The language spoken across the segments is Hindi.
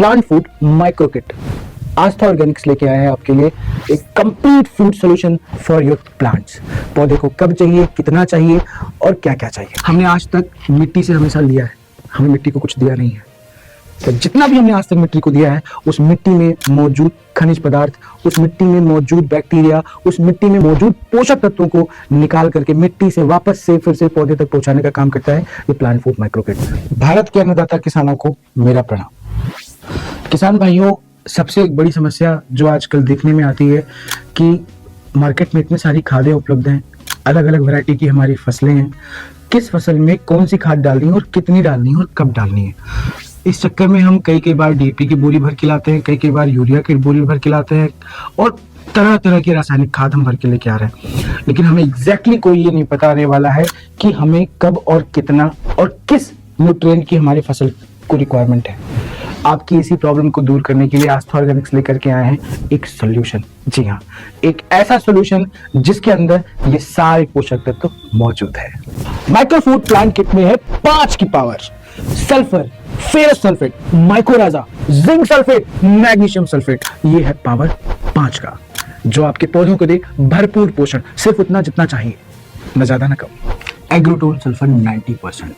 प्लांट फूड माइक्रो किट आस्था ऑर्गेनिक्स लेके आए हैं आपके लिए एक complete food solution for your plants. पौधे को कब चाहिए, कितना चाहिए और क्या क्या चाहिए। हमने आज तक मिट्टी से हमेशा लिया है, हमें मिट्टी को कुछ दिया नहीं है। तो जितना भी हमने आज तक मिट्टी को दिया है, उस मिट्टी में मौजूद खनिज पदार्थ, उस मिट्टी में मौजूद बैक्टीरिया, उस मिट्टी में मौजूद पोषक तत्वों को निकाल करके मिट्टी से वापस से फिर से पौधे तक पहुंचाने का काम करता है ये plant food micro kit. Bharat के अन्नदाता किसानों को मेरा प्रणाम। किसान भाइयों, सबसे एक बड़ी समस्या जो आजकल देखने में आती है कि मार्केट में इतनी सारी खादें उपलब्ध हैं, अलग अलग वैरायटी की हमारी फसलें हैं, किस फसल में कौन सी खाद डालनी है और कितनी डालनी है और कब डालनी है। इस चक्कर में हम कई बार डीएपी की बोरी भर के लाते हैं, कई बार यूरिया की बोरी भर के लाते हैं और तरह तरह की रासायनिक खाद हम भर के लेके आ रहे हैं, लेकिन हमें एग्जैक्टली कोई ये नहीं बताने वाला है कि हमें कब और कितना और किस न्यूट्रिएंट की हमारी फसल को रिक्वायरमेंट है। आपकी इसी प्रॉब्लम को दूर करने के लिए आस्था ऑर्गेनिक्स लेकर के आए हैं एक सॉल्यूशन। जी हाँ, एक ऐसा सॉल्यूशन जिसके अंदर ये सारे पोषक तत्व मौजूद है। माइक्रो फूड प्लांट किट में है 5 की power, sulphur, ferrous sulphate, माइकोराजा, zinc sulphate, magnesium sulphate. ये है पावर 5 का, जो आपके पौधों को दे भरपूर पोषण, सिर्फ उतना जितना चाहिए, न ज्यादा न कम। एग्रोटोन सल्फर 90%।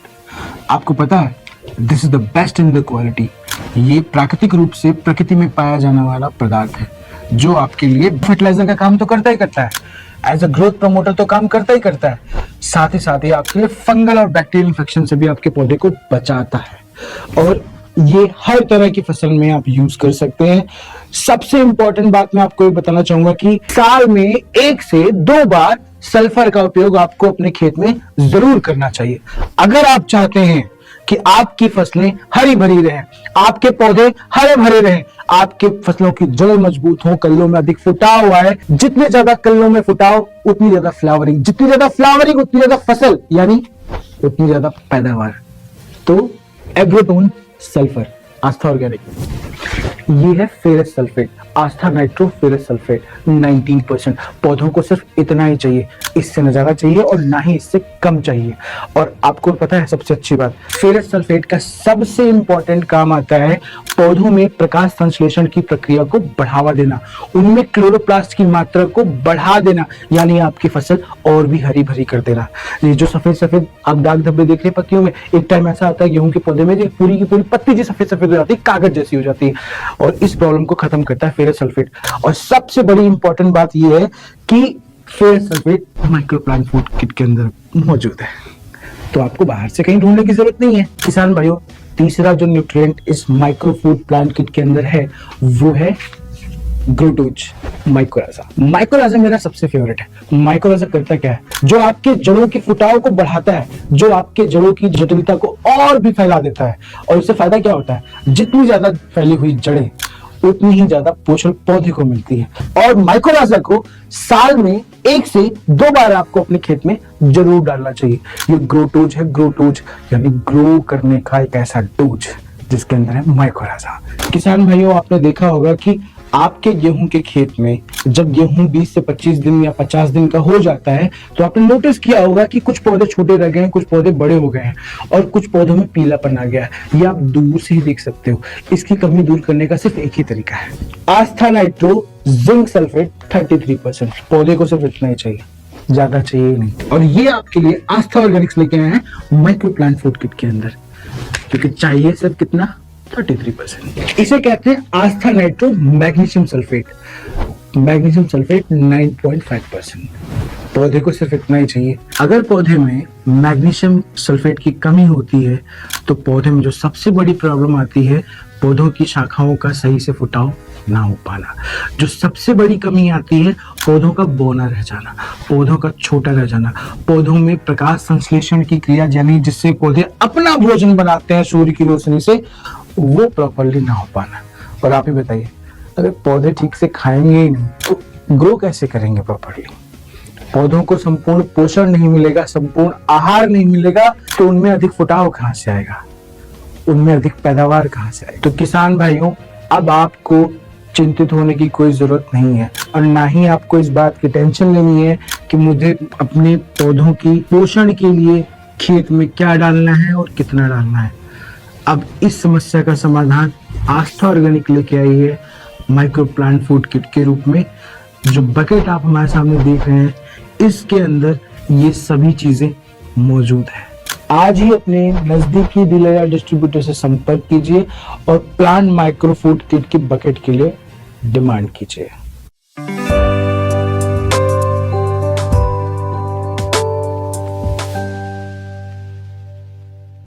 आपको पता है this is the best in the quality. ये प्राकृतिक रूप से प्रकृति में पाया जाने वाला पदार्थ है जो आपके लिए फर्टिलाइजर का काम तो करता ही करता है, एज अ ग्रोथ प्रमोटर तो काम करता ही करता है, साथ ही आपके लिए फंगल और बैक्टीरियल इन्फेक्शन से भी आपके पौधे को बचाता है। और ये हर तरह की फसल में आप यूज कर सकते हैं। सबसे इंपॉर्टेंट बात मैं आपको ये बताना चाहूंगा कि साल में 1 से 2 बार सल्फर का उपयोग आपको अपने खेत में जरूर करना चाहिए। अगर आप चाहते हैं कि आपकी फसलें हरी भरी रहें, आपके पौधे हरे भरे रहें, आपके फसलों की जड़ मजबूत हो, कल्लों में अधिक फुटाव आए, जितने ज्यादा कल्लों में फुटाव उतनी ज्यादा फ्लावरिंग, जितनी ज्यादा फ्लावरिंग उतनी ज्यादा फसल, यानी उतनी ज्यादा पैदावार। तो एग्रोटोन सल्फर आस्था ऑर्गेनिक, ये है फेरस सल्फेट, आस्था नाइट्रो फेरस सल्फेट 19%। पौधों को सिर्फ इतना ही चाहिए, इससे न ज्यादा चाहिए और ना ही इससे कम चाहिए। और आपको पता है सबसे अच्छी बात, फेरस सल्फेट का सबसे इंपॉर्टेंट काम आता है पौधों में प्रकाश संश्लेषण की प्रक्रिया को बढ़ावा देना, उनमें क्लोरोप्लास्ट की मात्रा को बढ़ा देना, यानी आपकी फसल और भी हरी भरी कर देना। ये जो सफेद सफेद आप दाग धब्बे देख रहे हैं पत्तियों में, एक टाइम ऐसा आता है गेहूं के पौधे में पूरी की पूरी पत्ती जी सफेद सफेद हो जाती है, कागज जैसी हो जाती है, और इस प्रॉब्लम को खत्म करता है फेरस सल्फेट। और सबसे बड़ी इंपॉर्टेंट बात यह है कि ferrous sulphate micro plant food kit के अंदर मौजूद है, तो आपको बाहर से कहीं ढूंढने की जरूरत नहीं है। किसान भाइयों, तीसरा जो न्यूट्रिएंट इस माइक्रो फूड प्लांट किट के अंदर है वो है ग्रोटोज माइकोराजा। माइकोराजा मेरा सबसे फेवरेट है। माइकोराजा करता क्या है, जो आपके जड़ों के फुटाव को बढ़ाता है, जो आपके जड़ों की जटिलता को और भी फैला देता है। और इससे फायदा क्या होता है, जितनी ज्यादा फैली हुई जड़ें उतनी ही ज्यादा पोषण पौधे को मिलती है। और माइकोराजा को साल में 1 से 2 बार आपको अपने खेत में जरूर डालना चाहिए। ये ग्रोटोज है, ग्रोटोज यानी ग्रो करने का एक ऐसा डोज जिसके अंदर है माइकोराजा। किसान भाइयों, आपने देखा होगा कि आपके गेहूं के खेत में जब गेहूं 20 से 25 दिन या 50 दिन का हो जाता है तो आपने नोटिस किया होगा कि कुछ पौधे छोटे रह गए हैं, कुछ पौधे बड़े हो गए हैं और कुछ पौधों में पीलापन आ गया है। ये आप दूर से ही देख सकते हो। इसकी कमी दूर करने का सिर्फ एक ही तरीका है, आस्था नाइट्रो जिंक सल्फेट 33%। पौधे को सिर्फ इतना ही चाहिए, ज्यादा चाहिए ही नहीं। और ये आपके लिए आस्था ऑर्गेनिक्स लेके आए हैं माइक्रो प्लांट फूड किट के अंदर, क्योंकि चाहिए सिर्फ कितना, 33%। इसे कहते हैं आस्था nitro magnesium sulphate. Magnesium sulphate 9.5%। पौधे को सिर्फ इतना ही चाहिए। अगर पौधे में मैग्नीशियम सल्फेट की कमी होती है तो पौधे में जो सबसे बड़ी प्रॉब्लम आती है, पौधों की शाखाओं का सही से फुटाव ना हो पाना। जो सबसे बड़ी कमी आती है, पौधों का बौना रह जाना, पौधों का छोटा रह जाना, पौधों में प्रकाश संश्लेषण की क्रिया यानी जिससे पौधे अपना भोजन बनाते हैं सूर्य की रोशनी से, वो प्रॉपरली ना हो पाना। और आप ही बताइए, अगर पौधे ठीक से खाएंगे ही नहीं तो ग्रो कैसे करेंगे प्रॉपरली? पौधों को संपूर्ण पोषण नहीं मिलेगा, संपूर्ण आहार नहीं मिलेगा, तो उनमें अधिक फुटाव कहां से आएगा, उनमें अधिक पैदावार कहां से आएगी? तो किसान भाइयों, अब आपको चिंतित होने की कोई जरूरत नहीं है और ना ही आपको इस बात की टेंशन लेनी है कि मुझे अपने पौधों की पोषण के लिए खेत में क्या डालना है और कितना डालना है। अब इस समस्या का समाधान आस्था ऑर्गेनिक लेके आई है माइक्रो प्लांट फूड किट के रूप में। जो बकेट आप हमारे सामने देख रहे हैं, इसके अंदर ये सभी चीजें मौजूद है। आज ही अपने नजदीकी डीलर या डिस्ट्रीब्यूटर से संपर्क कीजिए और प्लांट माइक्रो फूड किट की बकेट के लिए डिमांड कीजिए।